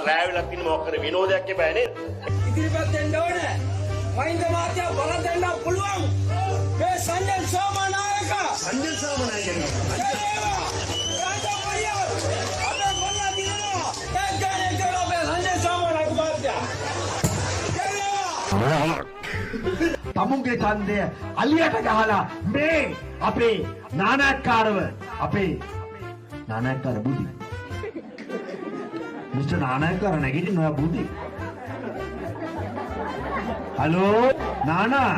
රෑවිලා තින්න මොකක් කර විනෝදයක් එපා නේද? ඉදිරිපත් වෙන්න ඕනේ. මහින්ද මාත්‍යා බල දෙන්න පුළුවන්. මේ සංජය සෝමනායක. සංජය සෝමනායක. තමුන්ගේ ඡන්දය අලියට ගහලා මේ අපේ නානක්කාරව අපේ නානක්කාර බුදි මිස්ටර් නානක්කාර නැගිටිනවා බුදි හලෝ නානා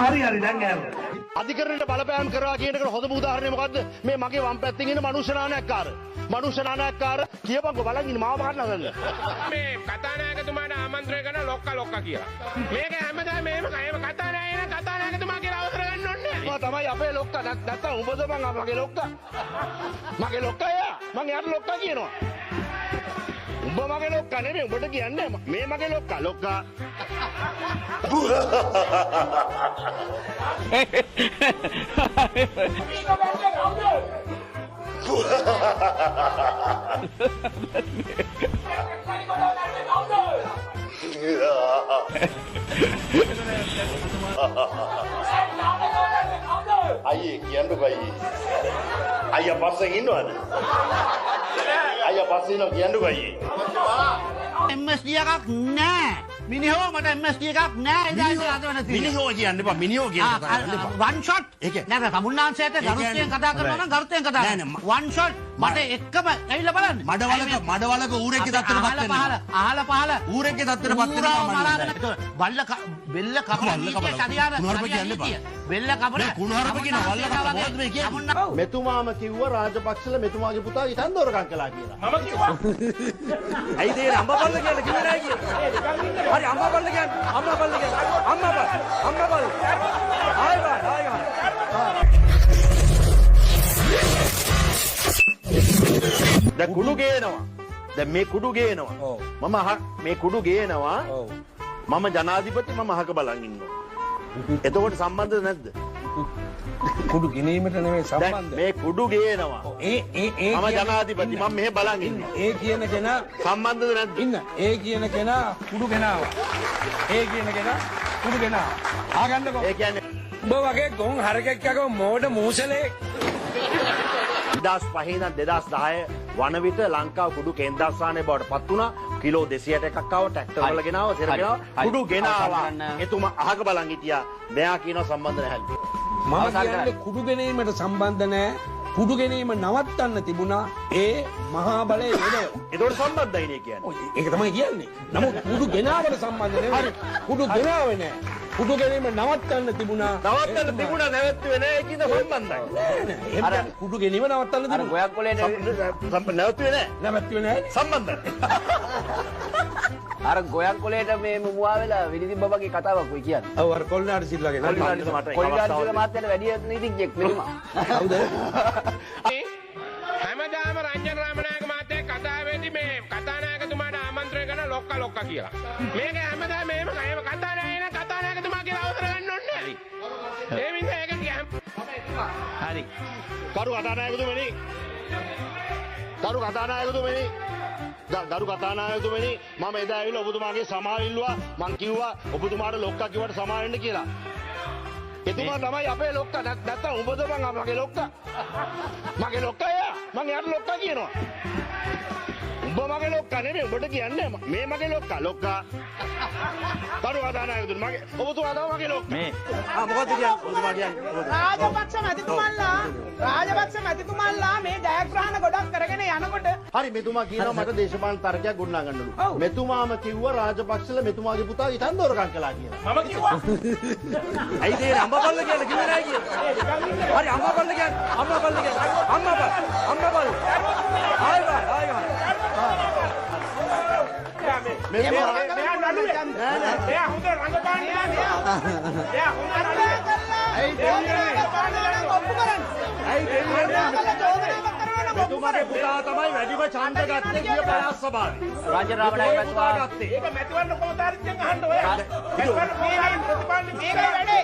හරි දැන් ගෑවා අධිකරණයට බලපෑම් කරනවා කියන එකට හොඳම උදාහරණය මොකද්ද? මේ මගේ වම් පැත්තෙන් ඉන්න මනුෂ්‍ය නානක්කාර. මනුෂ්‍ය නානක්කාර කියපන්කෝ බලන් ඉන්න මාව ගන්න නේද? මේ කතානායකතුමාට ආමන්ත්‍රණය කරන ලොක්කා කියලා. මේක හැමදාම මේව කතානායකතුමා කියලා අවසර ගන්න ඕනේ. මම තමයි අපේ ලොක්කා. නැත්තම් උඹද මගේ ලොක්කා. මගේ ලොක්කා යා. මං යාට ලොක්කා කියනවා. උඹ මගේ ලොක්කා නෙමෙයි උඹට කියන්නේ මේ මගේ ලොක්කා. අයියේ කියන්නකෝ අයියා පස්සෙන් ඉන්නවද? අයියා පස්සේ ඉන්නව කියන්නකෝ අයියේ. MSD එකක් නෑ. මිනිහෝ මට MSD එකක් නෑ. මිනිහෝ කියන්න එපා. මිනිහෝ කියන්න එපා. one shot. නෑ තමුන්නාන්සේට ගරුත්වයෙන් කතා කරනවා නම් ගරුත්වයෙන් කතා කරන්න. one shot මට එක්කම ඇවිල්ලා බලන්න. මඩවලක ඌරෙක්ගේ තත්ත්වෙට පත් වෙනවා. අහල පහල ඌරෙක්ගේ තත්ත්වෙට පත් වෙනවා. බෙල්ල කපන බෙල්ල කපන කුණහරුප කියන වල්ල කපන මොකද්ද මේ කියන්නේ? මෙතුමාම කිව්වා රාජපක්ෂලා මෙතුමාගේ පුතා ඉතින් දොරකම් කළා කියලා. මම කිව්වා. ඇයිද ඒ අම්මපල්ල කියලා කිව්වේ නෑ කියලා. හරි අම්මපල්ල කියන්නේ අම්මපල්ල ආයෙ දැන් කුඩු ගේනවා. දැන් මේ කුඩු ගේනවා. මම මේ කුඩු ගේනවා. මම ජනාධිපති මම අහක බලන් ඉන්නවා. එතකොට සම්බන්ධද නැද්ද? කුඩු ගෙනීමට නෙමෙයි සම්බන්ධ. මේ කුඩු ගේනවා. මම ජනාධිපති මම මෙහෙ බලන් ඉන්නවා. ඒ කියන කෙනා සම්බන්ධද නැද්ද? ඉන්න. ඒ කියන කෙනා කුඩු ගෙනාවා. ඒ කියන කෙනා කුඩු ගෙනාවා. ආගන්නකෝ. ඒ කියන්නේ උඹ වගේ ගොන් හරකෙක් යකෝ මෝඩ මූසලේ 2005 ඉඳන් 2010 වන විට ලංකාව කුඩු කේන්ද්‍රස්ථානයේ බවට පත් වුණා. කිලෝ 261ක් ආව ට්‍රැක්ටර් වල ගෙනාව සෙරගෙනාව කුඩු ගෙනාවා. එතුමා අහක බලන් හිටියා. මෙයා කියනවා සම්බන්ධ නැහැ. මම කියන්නේ කුඩු ගැනීමට සම්බන්ධ නැහැ. කුඩු ගැනීම නවත්තන්න තිබුණා ඒ මහා බලයේ වෙනව. ඒකට සම්බන්ධයි නේ කියන්නේ. ඒක තමයි කියන්නේ. නමුත් කුඩු ගෙනාවට සම්බන්ධ නෙවෙයි. කුඩු ගෙනාවේ නැහැ. කුඩු ගැනීම නවත්තන්න තිබුණා. නැවතුනේ නැහැ කියන සම්බන්ධයි. නෑ නෑ. කුඩු ගැනීම නවත්තන්න තිබුණා. ගොයක් කොලේ නැවතුනේ නැහැ. නැවතුනේ නැහැ. සම්බන්ධයි. අර ගොයක් කොලේට මේ මුවා වෙලා විනිදි බබගේ කතාවක් ඔය කියන්නේ. ඔව් අර කොල්නාඩ සිල්ලාගේ නේද? කොල්නාඩ සිල්ලා මාත්‍යට වැඩි නීතිඥයෙක් මෙතුමා. හවුද? හැමදාම රංජන රාමනායක මහත්තයා කතාවේදී මේ කතානායකතුමාට ආමන්ත්‍රණය කරන ලොක්කා කියලා. මේක හැමදාම මේව කතානායකතුමා කියලා අවසර ගන්න ඕනේ. ඒ විදිහ ඒක කියහම හරි. කරු කතානායකතුමනි. මම එදා ඇවිල්ලා ඔබතුමාගේ සමාව ඉල්ලුවා. මං කිව්වා ඔබතුමාට ලොක්කා කිව්වට සමාව වෙන්න කියලා. එතුමා තමයි අපේ ලොක්කා. නැත්තම් උඹද මගේ ලොක්කා. මගේ ලොක්කා යා. මං යාට ලොක්කා කියනවා. උඹ මගේ ලොක්කා නෙමෙයි උඹට කියන්නේ මේ මගේ ලොක්කා. කරු කතානායකතුමනි මගේ ඔබතුමා තමයි මගේ ලොක්කා. මේ මොකද්ද කියන්නේ? ඔබතුමා කියන්නේ රාජපක්ෂ මැතිතුමල්ලා මේ ජයග්‍රහණ ගොඩක් කරගෙන යනකොට හරි මෙතුමා කියනවා මට දේශපාලන තර්කයක් ගොඩනගන්නලු. මෙතුමාම කිව්වා රාජපක්ෂලා මෙතුමාගේ පුතා ඉතින් දොරකම් කළා කියලා. මම කිව්වා. ඇයිද ඒ අම්මපල්ල කියලා කිව්වේ නැහැ කියලා. හරි අම්මපල්ල කියන්නේ අම්මපල්ල. මෙයා හොඳ රංගපාන්නේ. එයා හොඳ මෙතුමාගේ පුතා තමයි වැඩිම ඡන්ද ගත්තේ ගිය පළාත් සභාවේ. රංජන රාමනායක මැතිතුමා ගත්තේ. ඒක මැතිවරණ කොමතාරියෙන් අහන්න ඔය. මැතිවරණ මේයි ප්‍රතිපාලනේ මේකයි වැඩේ.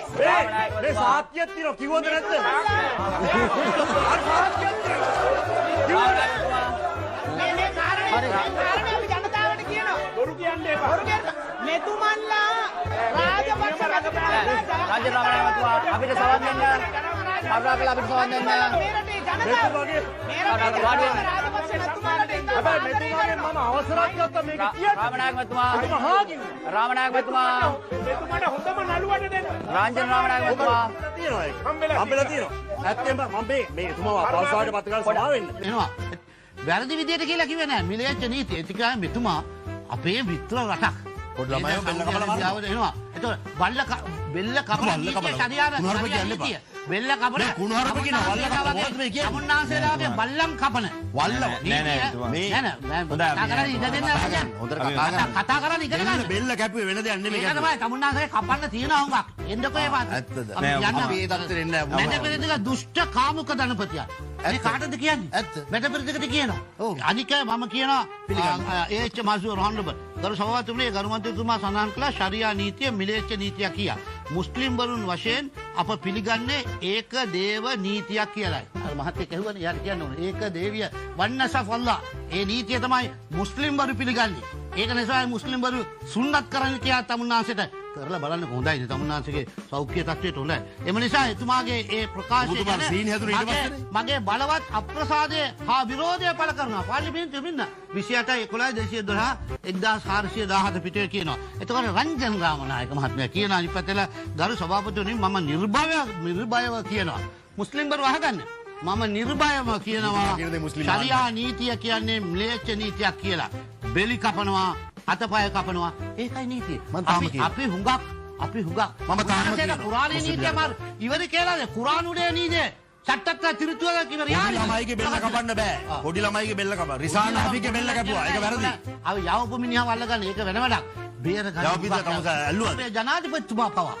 මේ සාත්‍යයක් තියෙනවා කිව්වද නැද්ද? සාත්‍යයක් තියෙනවා. කාරණේ අපි ජනතාවට කියනවා. බොරු කියන්න එපා. බොරු කියන්න. මෙතුමන්ලා රාජපක්ෂ රාජ්‍ය රාමනායකතුමා අපිට සවන් දෙන්න. කරුණාකරලා අපිට සවන් දෙන්න. මේ රටේ ජනතාව රාජපක්ෂ මෙතුමාට මෙතුමාගෙන් මම අවසරයක් ගත්තා මේක කියන්න. රාමනායකතුමා රාමනායකතුමා මෙතුමාට හොඳම නළුවට දෙන්න. රාජ්‍ය රාමනායකතුමා හම්බෙලා තියෙනවා. ඇත්තෙන්ම මම මේ තුමාව පෞසාවට පත් කරලා සමා වෙන්න. එනවා වැරදි විදියට කියලා කිව්වේ නෑ මිලේච්ඡ නීතිය. ඒතිකා මෙතුමා අපේ මිත්‍ර රටක්. පොඩි ළමයිව බෙල්ල කපලා මරනවා. එනවා. එතකොට බෙල්ල කපලා ශරියාව නීතිය. බෙල්ල කපන කුණුහරුප කියන වල්ල කපලා මොකද මේ කියන්නේ? තමුන්නාන්සේලාගේ බල්ලම් කපන. වල්ලම කතා කරලා ඉඳ දෙන්න කතා කරලා ඉඳ ගන්න. බෙල්ල කැපුවේ වෙන දෙයක් නෙමෙයි. ඒක තමයි තමුන්නාන්සේ කපන්න තියෙන හුඟක්. එන්නකෝ ඒ වාත්. ඇත්තද? නෑ අපි ඒ තත්ත්වෙට එන්නේ නෑ. මැටපෙරදිග දුෂ්ට කාමුක ධනපතියක්. මේ කාටද කියන්නේ? ඇත්ත. මැටපෙරදිගට කියනවා. අනික මම කියනවා ඒච් මාසුර් හොන්රබල් ගරු සභාපතිතුමනි ගරු මන්ත්‍රීතුමා සඳහන් කළා ශරියා නීතිය මිලේච්ඡ නීතියක් කියා. මුස්ලිම් වරුන් වශයෙන් අප පිළිගන්නේ ඒක දේව නීතියක් කියලායි. අර මහත්තයා කියවනේ යාට කියන්න ඕනේ. ඒක දේවිය වන්නසෆ් අල්ලා. ඒ නීතිය තමයි මුස්ලිම් වරු පිළිගන්නේ. ඒක නිසා මුස්ලිම් වරු සුන්නත් කරන්න කියලා තමුන්නාන්සේට කරලා බලන්න හොඳයි. තමුන්නාන්සේගේ සෞඛ්‍ය තත්ත්වයට හොඳයි. එම නිසා එතුමාගේ ඒ ප්‍රකාශය මගේ බලවත් අප්‍රසාදය හා විරෝධය පළ කරනවා. පාර්ලිමේන්තුවේ මෙන්න 28 11 212 1417 පිටේ කියනවා. එතකොට රංජන් රාමනායක මහත්මයා කියන අනිත් පැත්තට ගරු සභාපතිතුමනි මම නිර්භයව කියනවා. මුස්ලිම් වරු අහගන්න. මම නිර්භයව කියනවා ශරියා නීතිය කියන්නේ ම්ලේච්ඡ නීතියක් කියලා. බෙලි කපනවා අතපය කපනවා ඒකයි නීතිය. අපි හුඟක් මම තාම කුරානයේ නීතිය මාර ඉවර කියලාද කුරානුනේ නීතිය චට්ටත්ත තිරුතුවල කිවර යාලි ළමයිගේ බෙල්ල කපන්න බෑ. පොඩි ළමයිගේ බෙල්ල කපන්න. රිසාන අපිගේ බෙල්ල කැපුවා. ඒක වැරදි. අව යවපු මිනිහව අල්ලගන්න ඒක වෙන වැඩක්. බේර ගන්න. යවපිට තමයි ඇල්ලුවා. අපේ ජනාධිපතිතුමා පවා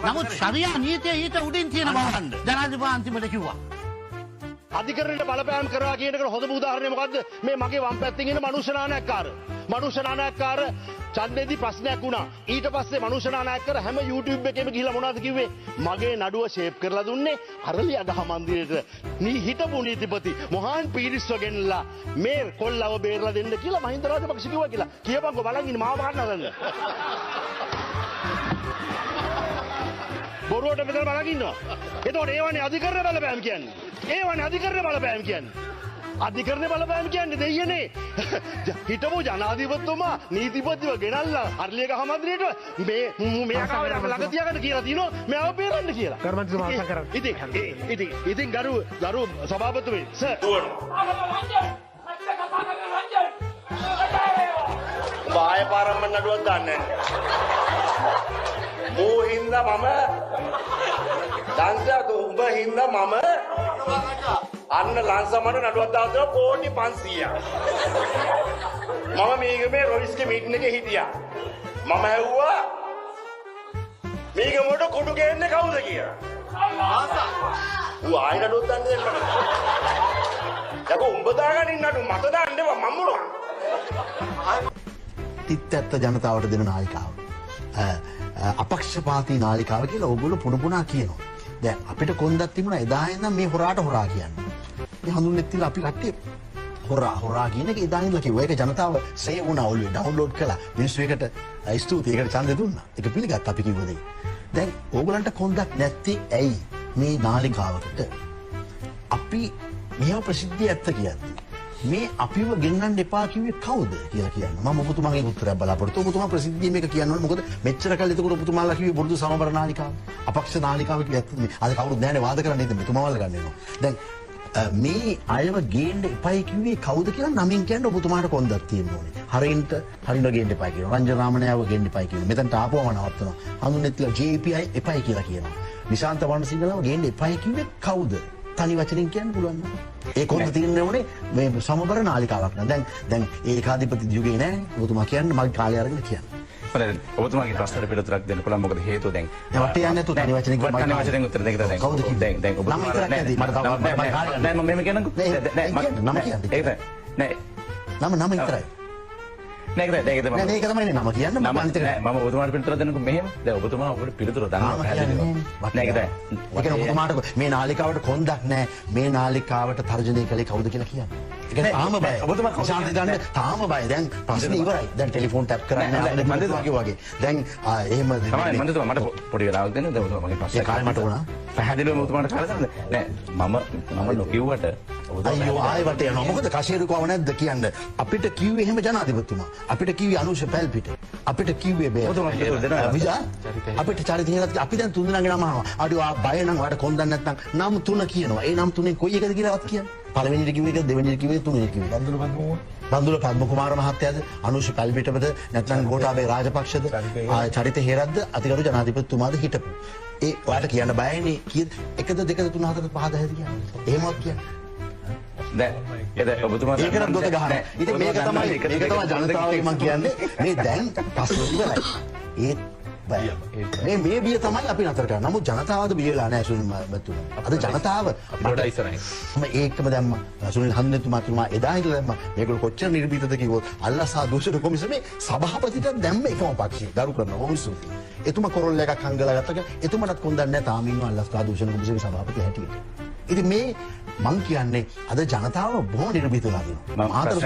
නමුත් ශරියා නීතිය ඊට උඩින් තියෙන බව ජනාධිපති අන්තිමට කිව්වා. අධිකරණයට බලපෑම් කරනවා කියන එකට හොඳම උදාහරණය මොකද්ද? මේ මගේ වම් පැත්තෙන් ඉන්න මනුෂ්‍ය නායකකාර. මනුෂ්‍ය නායකකාර ඡන්දෙදි ප්‍රශ්නයක් වුණා. ඊට පස්සේ මනුෂ්‍ය නායකකාර හැම YouTube එකේම ගිහිල්ලා මොනවද කිව්වේ? මගේ නඩුව ෂේප් කරලා දුන්නේ අරලියගහ මන්දිරේට. හිටපු නීතිපති මොහාන් පීරිස්ව ගෙනලා මේ කොල්ලව බේරලා දෙන්න කියලා මහින්ද රාජපක්ෂ කිව්වා කියලා. කියපන්කෝ බලන් ඉන්න මාව ගන්න හදන්න. බොරුවට මෙතන බලන් ඉන්නවා. එතකොට ඒවනේ අධිකරණ බලපෑම් කියන්නේ. ඒවනේ අධිකරණ බලපෑම් කියන්නේ. අධිකරණ බලපෑම් කියන්නේ දෙයියනේ. හිටපු ජනාධිපතිතුමා නීතිපතිව ගෙනල්ලා අරලියගහ මන්දිරේට මේ අකාවට ළඟ තියාගන්න කියලා තියෙනවා. මෙයාව බේරන්න කියලා. කර්මන්තිතුමා ආස කරන්නේ. ඉතින් ගරු සභාපතිතුමනි සර් බාය පාරම්ම නඩුවක් දාන්නේ නැහැ. මෝ හින්දා මම දන්සක උඹ හින්දා මම අන්න ලංසමට නඩුවක් දානවා කෝටි 500ක්. මම මේකේ රොයිස්ගේ මීටින් එකේ හිටියා. මම ඇහුවා මේක මොඩ කුඩු ගේන්නේ කවුද කියලා. ඌ ආයෙ නඩුවක් දාන්නේ මට. යකෝ උඹ දාගන්න ඉන්න නඩු මට දාන්න එපා මම මොනවා. තිත්ඇත්ත ජනතාවට දෙන නාලිකාව. අපක්ෂපාතී නාලිකාව කියලා ඕගොල්ලෝ පුනපුනා කියනවා. දැන් අපිට කොන්දක් තිබුණා එදා ඉඳන් මේ හොරාට හොරා කියන්නේ. මේ හඳුන්නෙත් තියලා අපි කට්ටිය හොරා කියන එක එදා ඉඳලා කිව්වා. ඒක ජනතාව සේව් වුණා ඔළුවේ ඩවුන්ලෝඩ් කළා. මිනිස්සු ඒකට ස්තුතියි ඒකට ඡන්දෙ දුන්නා. ඒක පිළිගත්ත අපි කිව්ව දේ. දැන් ඕගොල්ලන්ට කොන්දක් නැත්තේ ඇයි මේ නාලිකාවකට? අපි මෙයා ප්‍රසිද්ධිය ඇත්ත කියන්නේ. මේ අපිව ගෙන්නන්න එපා කිව්වේ කවුද කියලා කියන්න. මම ඔබතුමාගේ උත්තරයක් බලාපොරොත්තු. ඔබතුමා ප්‍රසිද්ධිය මේක කියන්න ඕනේ. මොකද මෙච්චර කල් එතකොට ඔබතුමාලා කිව්වේ බොරුදු සමබර නාලිකාව. අපක්ෂ නාලිකාව කිව්වේ ඇත්ත මේ. අද කවුරුත් නැහැනේ වාද කරන්නේ නැද්ද මෙතුමාවල් ගන්න එනවා. දැන් මේ අයව ගේන්න එපයි කිව්වේ කවුද කියලා නමින් කියන්න ඔබතුමාට කොන්දක් තියෙන්න ඕනේ. හරින ගේන්න එපයි කියනවා. රංජන රාමණයාව ගේන්න එපයි කියනවා. මෙතනට ආපුවම නවත්තනවා. හඳුන්නෙත්ලා JPI එපයි කියලා කියනවා. නිශාන්ත වර්ණසිංහලව ගේන්න එපයි කිව්වේ කවුද? තනි වචනෙන් කියන්න පුළුවන් නේද? ඒ කොන්ද තියෙන්නේ උනේ මේ සමබර නාලිකාවක් නේද? දැන් ඒකාධිපති යුගයේ නෑ. ඔබතුමා කියන්නේ මගේ කාලය අරගෙන කියන්නේ. ඔබතුමාගේ ප්‍රශ්නට පිළිතුරක් දෙන්න පුළුවන්. මොකද හේතුව දැන් වටේ යන්නේ නැතු තනි වචනෙන් තනි වචනෙන් උත්තර දෙක දැන් කවුද කිව්වේ? දැන් ඔබතුමාලා නෑ මට නෑ මම මෙහෙම කියන්නකෝ. නෑ ඒක නෑ නම විතරයි. නේද නෑ මේක තමයි නම කියන්න මම අන්තිමට මම ඔබතුමාට පිළිතුර දෙන්නකො මෙහෙම දැන් ඔබතුමා ඔබට පිළිතුර දන්නවා පැහැදිලිව නේද ඒක ඔබතුමාට මේ නාලිකාවට කොන්දක් නෑ මේ නාලිකාවට තර්ජනය කළේ කවුද කියලා කියන්නේ ඒ කියන්නේ තාම බය ඔබතුමා ශාන්ති දන්න තාම බය දැන් ප්‍රශ්නේ ඉවරයි දැන් ටෙලිෆෝන් ටැප් කරන්න වගේ දැන් එහෙම තමයි මන්දතුමා මට පොඩි වෙලාවක් දෙන්න දැන් ඔබතුමා මගේ ඒ ප්‍රශ්නේ කාලේ මට උනා පැහැදිලිව ඔබතුමාට කාලේ දෙන්න නෑ මම නොකියුවට අයියෝ ආයෙ යනවා මොකද කෂේරුකව නැද්ද කියන්න අපිට කිව්වේ එහෙම ජනාධිපතිතුමා අපිට කිව්වේ අනුෂ පැල්පිට අපිට කිව්වේ බෑ ඔබතුමා පිළිතුර දෙනවා විජා අපිට චරිත හේරත් අපි දැන් තුන් දෙනාගේ නම අහනවා අඩු ආ බය නම් ඔයාලට කොන්දක් නැත්නම් නම් තුන කියනවා ඒ නම් තුනෙන් කොයි එකද කියලාවත් කියන්නේ පළවෙනිට කිව්වේ එක දෙවෙනිට කිව්වේ තුනෙට කිව්වේ බන්දුල පද්ම කුමාර මහත්තයාද අනුෂ පැල්පිටද නැත්නම් ගෝඨාභය රාජපක්ෂද චරිත හේරත්ද අතිගරු ජනාධිපතිතුමාද හිටපු ඒ ඔයාලට කියන්න බයනේ කීයද 1 2 3 4 5 10 කියන්නේ එහෙමවත් කියන්නේ දැන් ඒක ඔබතුමා ඒකනම් දොත ගහන. ඉතින් මේක තමයි ජනතාවගේ මම කියන්නේ මේ දැන් පස්සේ ඉවරයි. ඒත් බය. මේ බිය තමයි අපි නතර කරන්නේ. නමුත් ජනතාවද බිය වෙලා නැහැ සුනිල් මහතුමා. අද ජනතාව අපිට ඉස්සරහින්. මම ඒකම දැම්ම සුනිල් හන්දතුමා එදා ඉඳලා දැම්ම. මේගොල්ලෝ කොච්චර නිර්භීතද කිව්වොත් අල්ලාසා දූෂණ කොමිසමේ සභාපතිට දැම්ම එකම පක්ෂය. දරු කරනවා මොමිසුති. එතුමා කොරොල් එකක් හංගලා ගත්තක එතුමාටත් කොන්දක් නැහැ තාම ඉන්නවා අල්ලාසා දූෂණ කොමිසමේ සභාපති හැටියට. ඉතින් මේ මං කියන්නේ අද ජනතාව බොහොම නිර්භීත වෙලා තියෙනවා. ආතර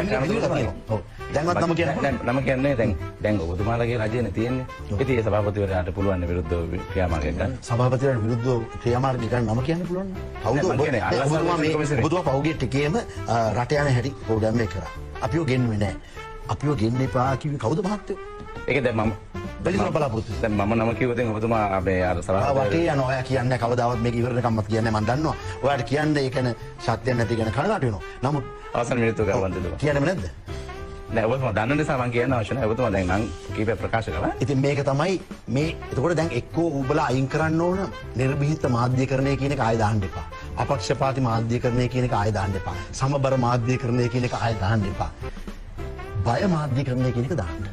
ඔව්. දැන්වත් නම කියන්නේ නම කියන්නේ දැන් ඔබතුමාලගේ රජයනේ තියෙන්නේ. ඉතින් ඒ සභාපතිවරයාට පුළුවන් විරුද්ධව ක්‍රියාමාර්ගයක් ගන්න. සභාපතිවරයාට විරුද්ධව ක්‍රියාමාර්ගයක් ගන්න නම කියන්න පුළුවන්. කවුද? ඔබතුමා පහුගිය ටිකේම රට යන හැටි ප්‍රෝග්‍රෑම් එක කරා. අපිව ගෙන්නුවේ නැහැ. අපිව ගෙන්න එපා කිව්වේ කවුද මහත්තයෝ? ඒක දැන් මම බැලිම බලාපොරොත්තු. දැන් මම නම කිව්වොත් ඔබතුමා මේ අර සභාපති වටේ යන ඔයා කියන්නේ කවදාවත් මේක ඉවරනකම්වත් කියන්නේ මම දන්නවා. ඔයාට කියන්නේ ඒ කියන්නේ සත්‍යයක් නැති කියන කනගාටු වෙනවා. නමුත් අවසන් මිනිත්තු ගාවක් දෙන්න. කියන්නේම නැද්ද? නෑ ඔබතුමා දන්න නිසා මම කියන්න අවශ්‍ය නැහැ. ඔබතුමා දැන් නම් කීපයක් ප්‍රකාශ කළා. ඉතින් මේක තමයි මේ එතකොට දැන් එක්කෝ උඹලා අයින් කරන්න ඕන නිර්භීත මාධ්‍යකරණය කියන එක ආයෙ දාන්න එපා. අපක්ෂපාතී මාධ්‍යකරණය කියන එක ආයෙ දාන්න එපා. සමබර මාධ්‍යකරණය කියන එක ආයෙ දාන්න එපා. බය මාධ්‍යකරණය කියන එක දාන්න.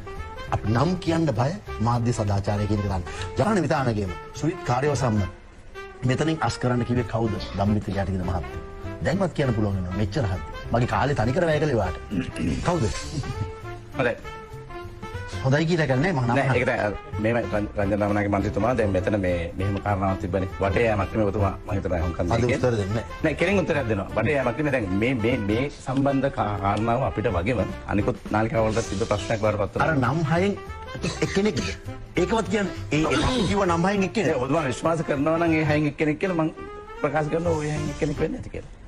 අපි නම් කියන්න බය මාධ්‍ය සදාචාරය කියන එක දාන්න. ජනන විතානගේම සුවිත් කාර්යවසම්ම මෙතනින් අස් කරන්න කිව්වේ කවුද? ධම්මිත යටිගින මහත්තයා. දැන්වත් කියන්න පුළුවන් වෙනවා මෙච්චර හරි. මගේ කාලේ තනිකර වැය කළේ වාට. කවුද? හොඳයි. හොඳයි කියලා කියන්නේ මම නෑ ඒක දැන් මේ රංජන රමණගේ මන්ත්‍රීතුමා දැන් මෙතන මේ මෙහෙම කාරණාවක් තිබ්බනේ. වටේ යamak නෙමෙයි ඔබතුමා මම හිතනවා හොම් කන්නේ. අද උත්තර දෙන්නේ නෑ කෙලින් උත්තරයක් දෙනවා. වටේ යamak නෙමෙයි දැන් මේ සම්බන්ධ කාරණාව අපිට වගේම අනිකුත් නාලිකාවලට තිබ්බ ප්‍රශ්නයක් වඩපත් අර නම් හයෙන් එක්කෙනෙක් ඒකවත් කියන්නේ ඒ කිව්ව නම් හයෙන් එක්කෙනෙක්. ඔබතුමා විශ්වාස කරනවා නම් ඒ හයෙන් එක්කෙනෙක් කියලා මම ප්‍රකාශ කරනවා ඔය හයෙන් එක්කෙනෙක් වෙන්නේ නැති කියලා.